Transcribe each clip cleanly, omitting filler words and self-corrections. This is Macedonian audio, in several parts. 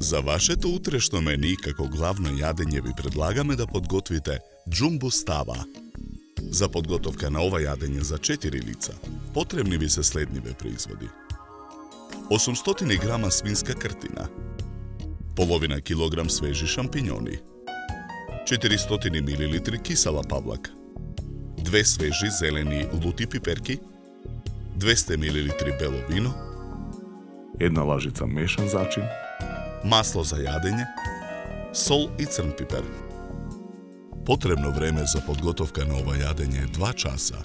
За вашето утрешно мени како главно јадење ви предлагаме да подготвите джумбо става. За подготовка на ова јадење за 4 лица потребни ви се следниве производи: 800 грама свинска кртина, половина килограм свежи шампиньони, 400 мл кисела павлака, 2 свежи зелени лути пиперки, 200 мл бело вино, 1 лажица мешан зачин, масло за јадење, сол и црн пипер. Потребно време за подготовка на ова јадење е 2 часа.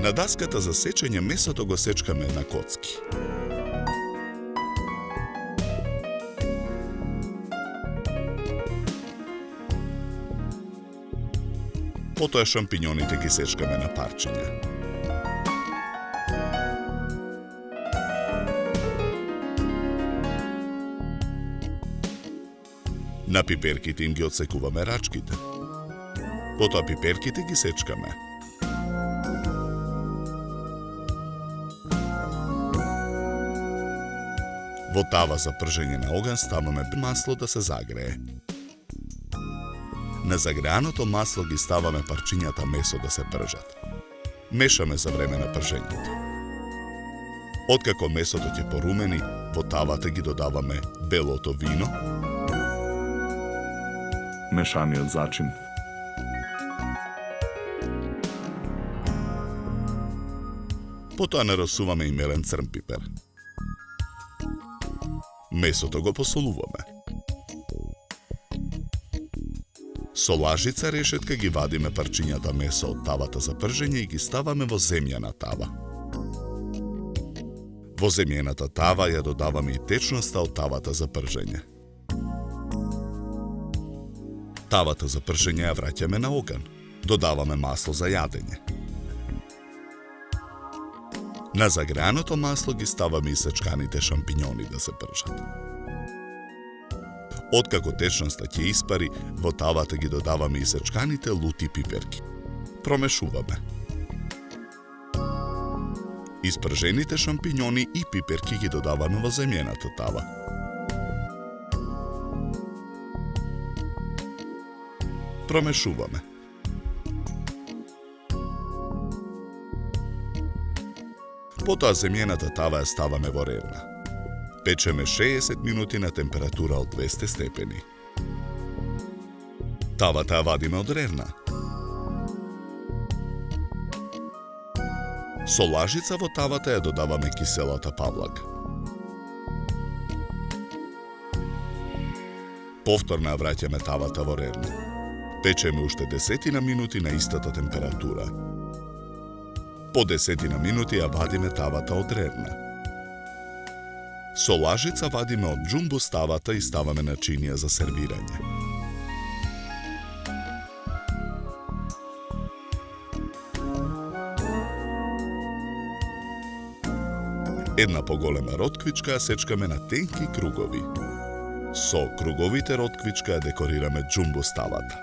На даската за сечење месото го сечкаме на коцки. Потоа шампиньоните ги сечкаме на парчиња. На пиперките им ги отсекуваме рачките. Потоа пиперките ги сечкаме. Во тава за пржење на оган ставаме масло да се загрее. На загреаното масло ги ставаме парчињата месо да се пржат. Мешаме за време на пржењето. Откако месото ќе порумени, во тавата ги додаваме белото вино, мешаниот зачин, потоа нарасуваме и мелен црн пипер. Месото го посолуваме. Со лажица решетка ги вадиме парчињата месо од тавата за пржење и ги ставаме во земјана тава. Во земјаната тава ја додаваме и течноста од тавата за пржење. Тавата за пржење ја враќаме на оган. Додаваме масло за јадење. На загреаното масло ги ставаме и сечканите шампиньони да се пржат. Откако течноста ќе испари, во тавата ги додаваме и сечканите лути пиперки. Промешуваме. Испржените шампиньони и пиперки ги додаваме во земјаната тава. Промешуваме. Потоа земјаната тава ја ставаме во ревна. Печеме 60 минути на температура од 200 степени. Тавата ја вадиме од ревна. Со лажица во тавата ја додаваме киселата павлака. Повторно ја враќаме тавата во ревна. Печеме уште 10 минути на истата температура. По 10 минути ја вадиме тавата од ревна. Со лажица вадиме од джумбо ставата и ставаме начинија за сервирање. Една поголема ротквичка ја сечкаме на тенки кругови. Со круговите ротквичка ја декорираме джумбо ставата.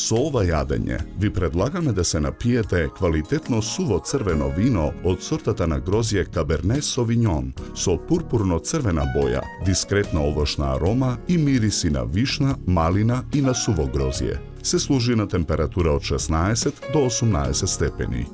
Со ова јадење ви предлагаме да се напиете квалитетно суво црвено вино од сортата на грозје Каберне Совиньон со пурпурно-црвена боја, дискретна овошна арома и мириси на вишна, малина и на суво грозје. Се служи на температура од 16 до 18 степени.